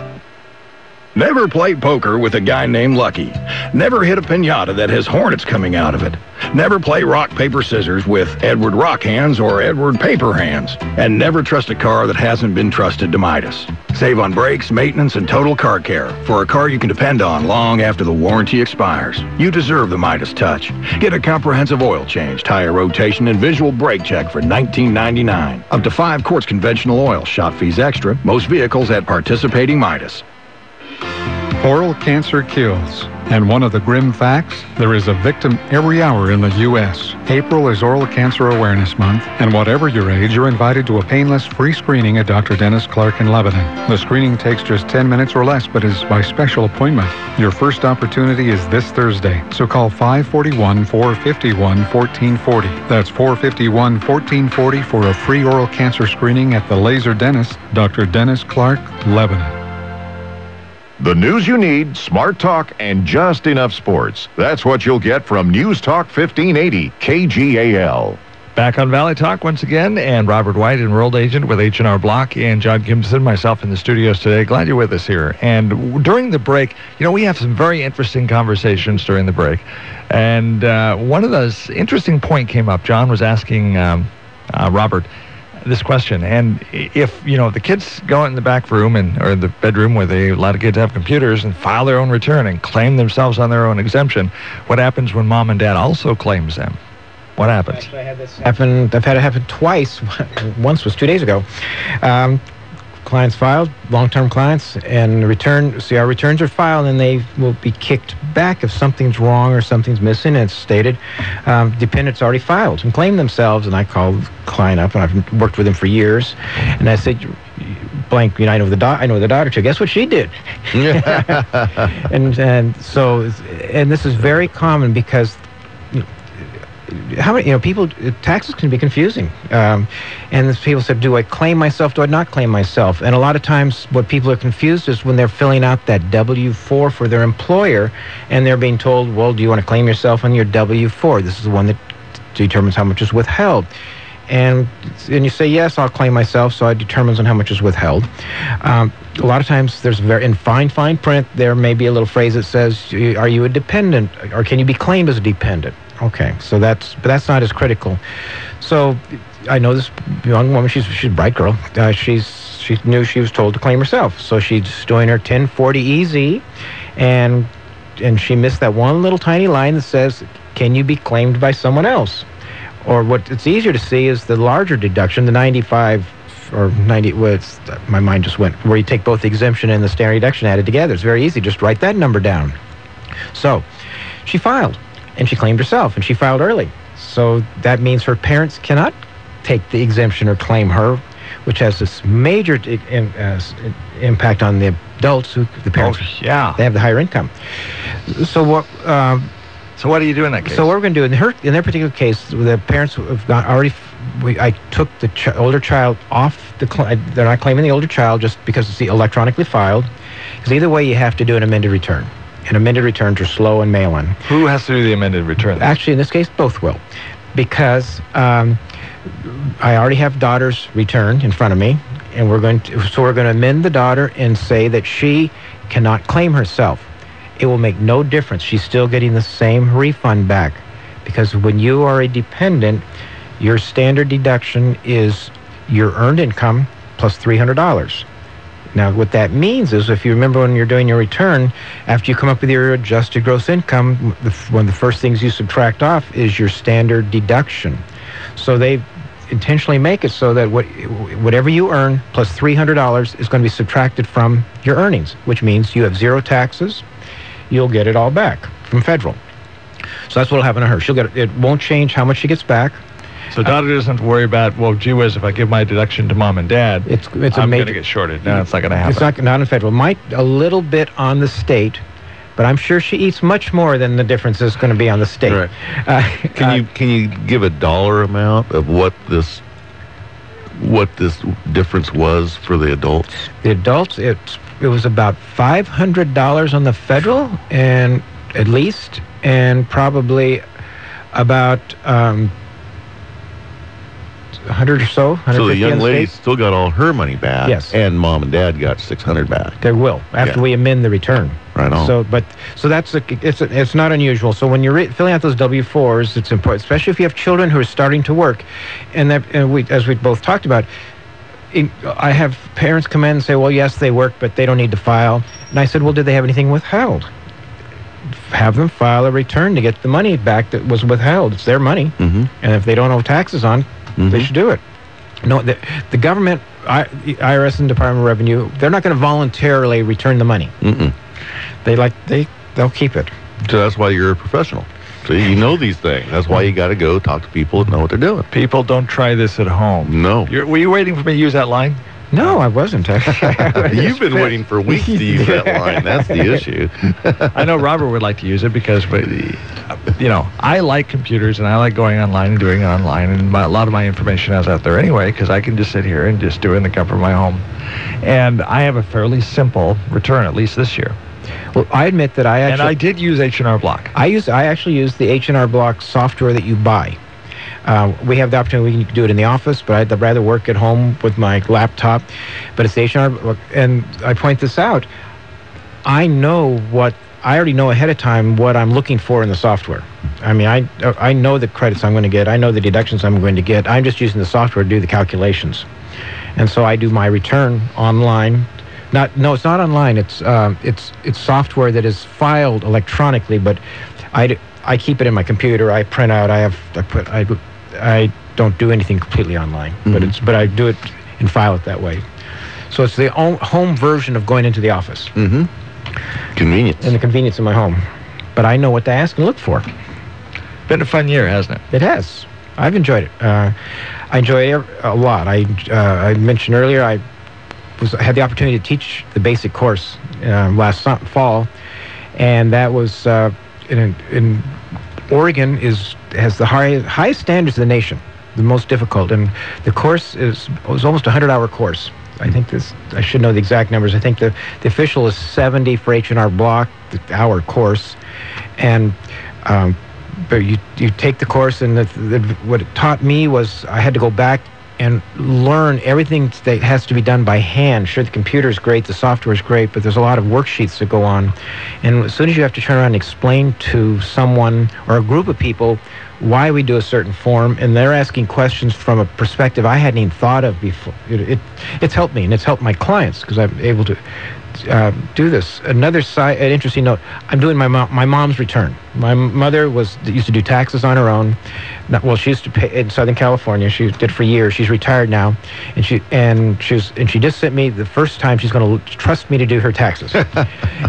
Never play poker with a guy named Lucky. Never hit a piñata that has hornets coming out of it. Never play rock, paper, scissors with Edward Rock Hands or Edward Paper Hands. And never trust a car that hasn't been trusted to Midas. Save on brakes, maintenance, and total car care for a car you can depend on long after the warranty expires. You deserve the Midas touch. Get a comprehensive oil change, tire rotation, and visual brake check for $19.99. Up to 5 quarts conventional oil, shop fees extra. Most vehicles at participating Midas. Oral cancer kills. And one of the grim facts, there is a victim every hour in the U.S. April is Oral Cancer Awareness Month, and whatever your age, you're invited to a painless free screening at Dr. Dennis Clark in Lebanon. The screening takes just 10 minutes or less, but is by special appointment. Your first opportunity is this Thursday, so call 541-451-1440. That's 451-1440 for a free oral cancer screening at the Laser Dentist, Dr. Dennis Clark, Lebanon. The news you need, smart talk, and just enough sports. That's what you'll get from News Talk 1580, KGAL. Back on Valley Talk once again, and Robert White, enrolled agent with H&R Block, and John Gibson, myself in the studios today. Glad you're with us here. And during the break, we have some very interesting conversations during the break. And one of those interesting point came up. John was asking Robert this question, and if the kids go in the back room or the bedroom where a lot of kids have computers and file their own return and claim themselves on their own exemption, what happens when mom and dad also claims them? What happens? Actually, I've had it happen twice. Once was 2 days ago. Clients filed, long-term clients, and our returns are filed, and they will be kicked back if something's wrong or something's missing, and it's stated dependents already filed and claimed themselves. And I called the client up, and I've worked with him for years, and I said, blank, I know the daughter too. Guess what she did? and this is very common because how many people, taxes can be confusing, and people said, do I claim myself, do I not claim myself? And a lot of times what people are confused is when they're filling out that W-4 for their employer, and they're being told, well, do you want to claim yourself on your W-4? This is the one that determines how much is withheld. And you say, yes, I'll claim myself, so it determines on how much is withheld. A lot of times there's in fine print, there may be a little phrase that says, are you a dependent, or can you be claimed as a dependent? Okay, so that's not as critical. So I know this young woman, she's a bright girl. She knew she was told to claim herself. So she's doing her 1040 EZ, and she missed that one little tiny line that says, can you be claimed by someone else? Or what it's easier to see is the larger deduction, the 95 or 90, my mind just went, where you take both the exemption and the standard deduction added together. It's very easy, just write that number down. So she filed. And she claimed herself, and she filed early. So that means her parents cannot take the exemption or claim her, which has this major impact on the adults, the parents. Oh, yeah. They have the higher income. So what? So what do you do in that case? So what we're going to do in their particular case, the parents have already. I took the older child off they're not claiming the older child just because it's electronically filed. Because either way, you have to do an amended return. And amended returns are slow and mail-in. Who has to do the amended return? Actually, in this case, both will. Because I already have daughter's return in front of me, and we're going to amend the daughter and say that she cannot claim herself. It will make no difference. She's still getting the same refund back. Because when you are a dependent, your standard deduction is your earned income plus $300. Now, what that means is, if you remember when you're doing your return, after you come up with your adjusted gross income, one of the first things you subtract off is your standard deduction. So they intentionally make it so that whatever you earn plus $300 is going to be subtracted from your earnings, which means you have zero taxes. You'll get it all back from federal. So that's what will happen to her. It won't change how much she gets back. So daughter doesn't have to worry about, well, gee whiz, if I give my deduction to mom and dad, I'm going to get shorted. No, it's not going to happen. It's not in federal. Might a little bit on the state, but I'm sure she eats much more than the difference is going to be on the state. Right. Can you give a dollar amount of what this difference was for the adults? The adults, it was about $500 on the federal, and at least, and probably about 100 or so. So the young lady still got all her money back. Yes. And mom and dad got $600 back. They will after we amend the return. Right on. So that's it's not unusual. So when you're filling out those W-4s, it's important, especially if you have children who are starting to work, and as we both talked about. I have parents come in and say, well, yes, they work, but they don't need to file. And I said, well, did they have anything withheld? Have them file a return to get the money back that was withheld. It's their money. Mm-hmm. And if they don't owe taxes on, they should do it. No, the government, IRS and Department of Revenue, they're not going to voluntarily return the money. they'll keep it. So that's why you're a professional. So you know these things. That's why you got to go talk to people that know what they're doing. People don't try this at home. No. Were you waiting for me to use that line? No, I wasn't. You've been waiting for weeks to use that line. That's the issue. I know Robert would like to use it because, I like computers and I like going online and doing it online, and a lot of my information is out there anyway because I can just sit here and just do it in the comfort of my home. And I have a fairly simple return, at least this year. Well, I admit that I did use H&R Block. I actually use the H&R Block software that you buy. We have the opportunity, we can do it in the office, but I'd rather work at home with my laptop. But it's the H&R, and I point this out. I already know ahead of time what I'm looking for in the software. I mean, I know the credits I'm going to get. I know the deductions I'm going to get. I'm just using the software to do the calculations. And so I do my return online. No, it's not online. It's software that is filed electronically, but I keep it in my computer. I print out. I don't do anything completely online, but I do it and file it that way. So it's the home version of going into the office. Convenience. And the convenience of my home. But I know what to ask and look for. Been a fun year, hasn't it? It has. I've enjoyed it. I enjoy it a lot. I mentioned earlier I had the opportunity to teach the basic course last fall, and that was in Oregon has the highest standards in the nation, the most difficult, and the course was almost a 100-hour course. I think I should know the exact numbers. I think the official is 70 for H&R Block, the hour course, and but you take the course, and what it taught me was I had to go back and learn everything that has to be done by hand. Sure, the computer is great, the software is great, but there's a lot of worksheets that go on. And as soon as you have to turn around and explain to someone or a group of people why we do a certain form, and they're asking questions from a perspective I hadn't even thought of before, it's helped me, and it's helped my clients because I'm able to do this. an interesting note, I'm doing my mom's return. My mother used to do taxes on her own. She used to pay in Southern California. She did for years. She's retired now, and she just sent me the first time she's going to trust me to do her taxes.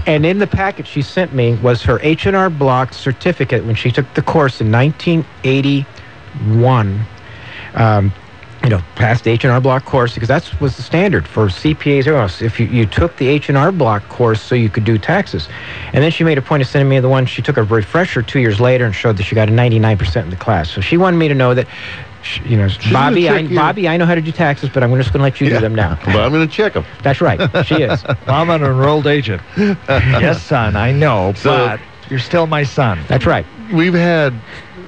And in the packet she sent me was her H&R Block certificate when she took the course in 1981. Passed the H&R Block course because that was the standard for CPAs or else. If you took the H&R Block course so you could do taxes. And then she made a point of sending me the one she took a refresher 2 years later and showed that she got a 99% in the class. So she wanted me to know that, Bobby, I know how to do taxes, but I'm just going to let you do them now. But I'm going to check them. That's right. She is. I'm an enrolled agent. Yes, son, I know, but you're still my son. That's right. We've had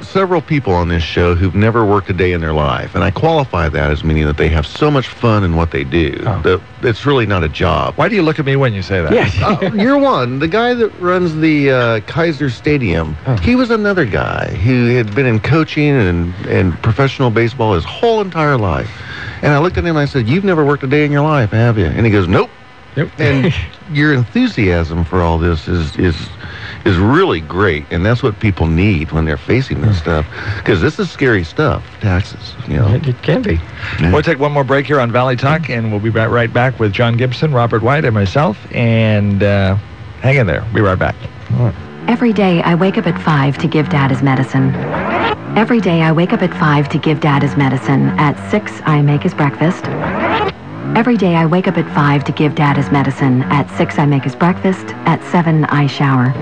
several people on this show who've never worked a day in their life, and I qualify that as meaning that they have so much fun in what they do that it's really not a job. Why do you look at me when you say that? Yes. You're one. The guy that runs the Kaiser Stadium, he was another guy who had been in coaching and professional baseball his whole entire life. And I looked at him and I said, "You've never worked a day in your life, have you?" And he goes, "Nope." And your enthusiasm for all this is really great, and that's what people need when they're facing this stuff, because this is scary stuff, taxes. It can be. Yeah. We'll take one more break here on Valley Talk, and we'll be right back with John Gibson, Robert White, and myself, and hang in there. We'll be right back. Every day I wake up at 5 to give Dad his medicine. Every day I wake up at 5 to give Dad his medicine. At 6 I make his breakfast. Every day I wake up at 5 to give Dad his medicine. At 6 I make his breakfast. At 7 I shower.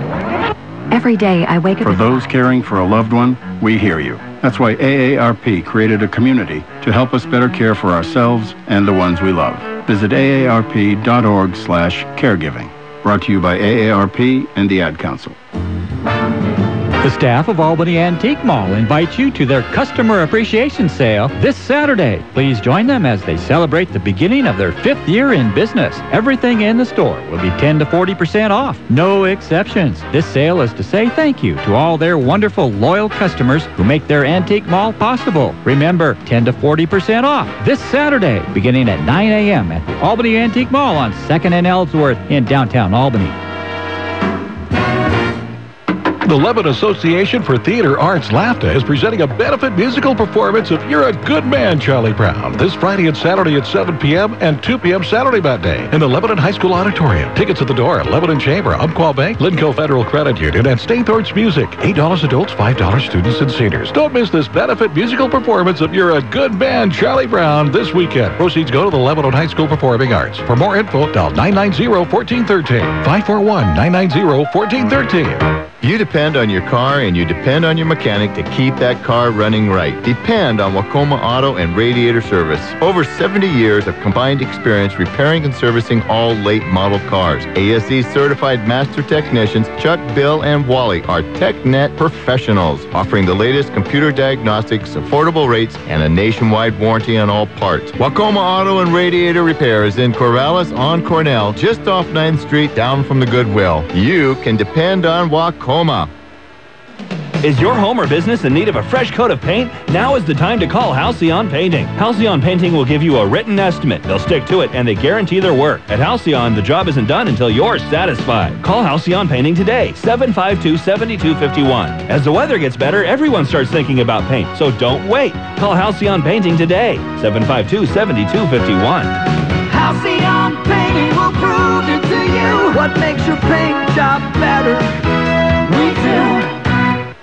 Every day I wake up For those caring for a loved one, we hear you. That's why AARP created a community to help us better care for ourselves and the ones we love. Visit aarp.org/caregiving. Brought to you by AARP and the Ad Council. The staff of Albany Antique Mall invites you to their Customer Appreciation Sale this Saturday. Please join them as they celebrate the beginning of their 5th year in business. Everything in the store will be 10 to 40% off. No exceptions. This sale is to say thank you to all their wonderful, loyal customers who make their antique mall possible. Remember, 10 to 40% off this Saturday, beginning at 9 a.m. at the Albany Antique Mall on 2nd and Ellsworth in downtown Albany. The Lebanon Association for Theater Arts, LAFTA, is presenting a benefit musical performance of You're a Good Man, Charlie Brown, this Friday and Saturday at 7 p.m. and 2 p.m. Saturday matinee in the Lebanon High School Auditorium. Tickets at the door, Lebanon Chamber, Umpqua Bank, Linco Federal Credit Union, and Staithorpe's Music. $8 adults, $5 students and seniors. Don't miss this benefit musical performance of You're a Good Man, Charlie Brown, this weekend. Proceeds go to the Lebanon High School Performing Arts. For more info, dial 990-1413. 541-990-1413. You depend on your car and you depend on your mechanic to keep that car running right. Depend on Wacoma Auto and Radiator Service. Over 70 years of combined experience repairing and servicing all late model cars. ASE certified master technicians Chuck, Bill, and Wally are TechNet professionals, offering the latest computer diagnostics, affordable rates, and a nationwide warranty on all parts. Wacoma Auto and Radiator Repair is in Corvallis on Cornell, just off 9th Street, down from the Goodwill. You can depend on Wacoma. Is your home or business in need of a fresh coat of paint? Now is the time to call Halcyon Painting. Halcyon Painting will give you a written estimate. They'll stick to it, and they guarantee their work. At Halcyon, the job isn't done until you're satisfied. Call Halcyon Painting today, 752-7251. As the weather gets better, everyone starts thinking about paint, so don't wait. Call Halcyon Painting today, 752-7251. Halcyon Painting will prove it to you what makes your paint job better. We do.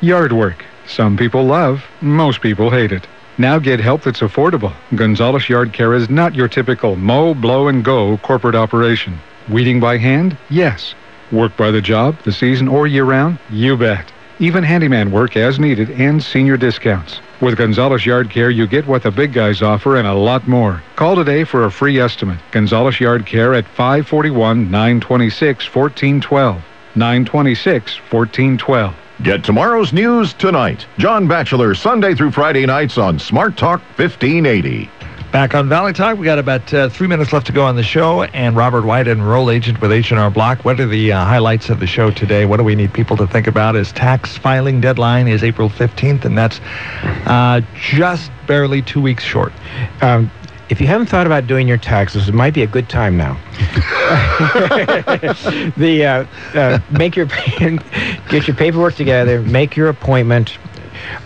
Yard work. Some people love, most people hate it. Now get help that's affordable. Gonzalez Yard Care is not your typical mow, blow, and go corporate operation. Weeding by hand? Yes. Work by the job, the season, or year-round? You bet. Even handyman work as needed and senior discounts. With Gonzalez Yard Care, you get what the big guys offer and a lot more. Call today for a free estimate. Gonzalez Yard Care at 541-926-1412. 926-1412. Get tomorrow's news tonight. John Batchelor, Sunday through Friday nights on Smart Talk 1580. Back on Valley Talk, we got about 3 minutes left to go on the show, and Robert White, enroll agent with H&R Block. What are the highlights of the show today? What do we need people to think about? His tax filing deadline is April 15th, and that's just barely 2 weeks short. If you haven't thought about doing your taxes, it might be a good time now. Get your paperwork together, make your appointment.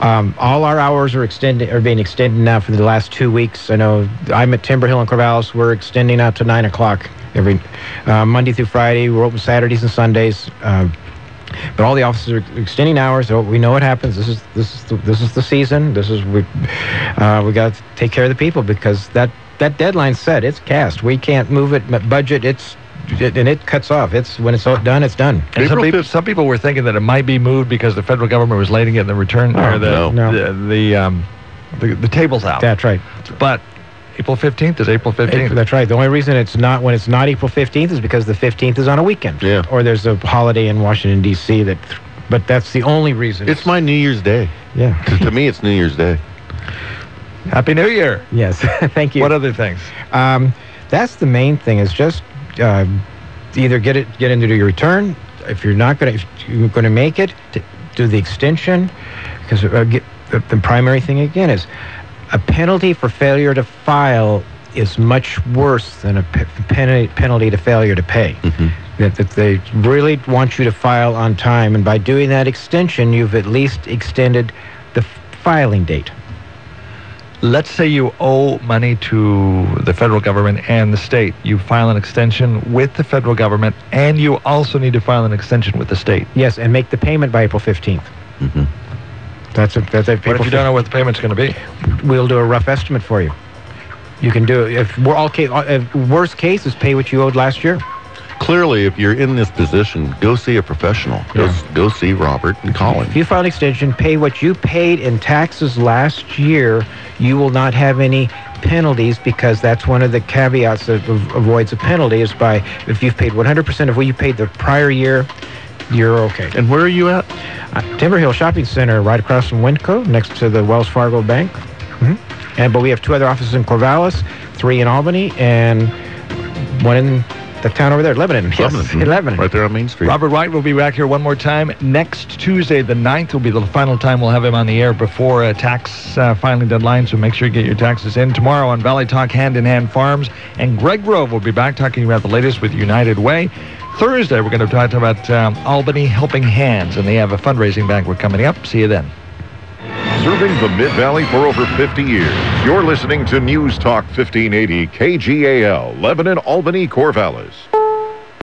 All our hours are being extended now for the last 2 weeks. I know I'm at Timber Hill and Corvallis. We're extending out to 9 o'clock every Monday through Friday. We're open Saturdays and Sundays. But all the offices are extending hours. So we know what happens. This is the season. We got to take care of the people because that deadline's set. It's cast. We can't move it. Budget. And it cuts off. When it's done, it's done. And some people were thinking that it might be moved because the federal government was letting it in the return the table's out. That's right. But April 15th is April 15th. That's right. The only reason it's not April 15th is because the 15th is on a weekend. Yeah. Or there's a holiday in Washington, D.C. But that's the only reason. It's my New Year's Day. Yeah. To me, it's New Year's Day. Happy New Year. Yes. Thank you. What other things? That's the main thing is just either get into your return. If you're going to make it, do the extension. Because the primary thing, again, is a penalty for failure to file is much worse than a penalty to failure to pay. Mm-hmm. That they really want you to file on time, and by doing that extension, you've at least extended the filing date. Let's say you owe money to the federal government and the state. You file an extension with the federal government, and you also need to file an extension with the state. Yes, and make the payment by April 15th. Mm-hmm. What if you don't know what the payment's going to be? We'll do a rough estimate for you. You can do it. If worst case is pay what you owed last year. Clearly, if you're in this position, go see a professional. Go see Robert and call him. If you file an extension, pay what you paid in taxes last year. You will not have any penalties because that's one of the caveats that avoids a penalty is by if you've paid 100% of what you paid the prior year, you're okay. And where are you at? Timber Hill Shopping Center, right across from Winco, next to the Wells Fargo Bank. Mm-hmm. But we have 2 other offices in Corvallis, 3 in Albany, and 1 in the town over there, Lebanon. Yes, Lebanon. Right there on Main Street. Robert White will be back here one more time. Next Tuesday, the 9th, will be the final time we'll have him on the air before a tax filing deadline, so make sure you get your taxes in. Tomorrow on Valley Talk, Hand in Hand Farms, and Greg Grove will be back talking about the latest with United Way. Thursday, we're going to talk about Albany Helping Hands, and they have a fundraising banquet coming up. See you then. Serving the Mid-Valley for over 50 years. You're listening to News Talk 1580 KGAL, Lebanon, Albany, Corvallis.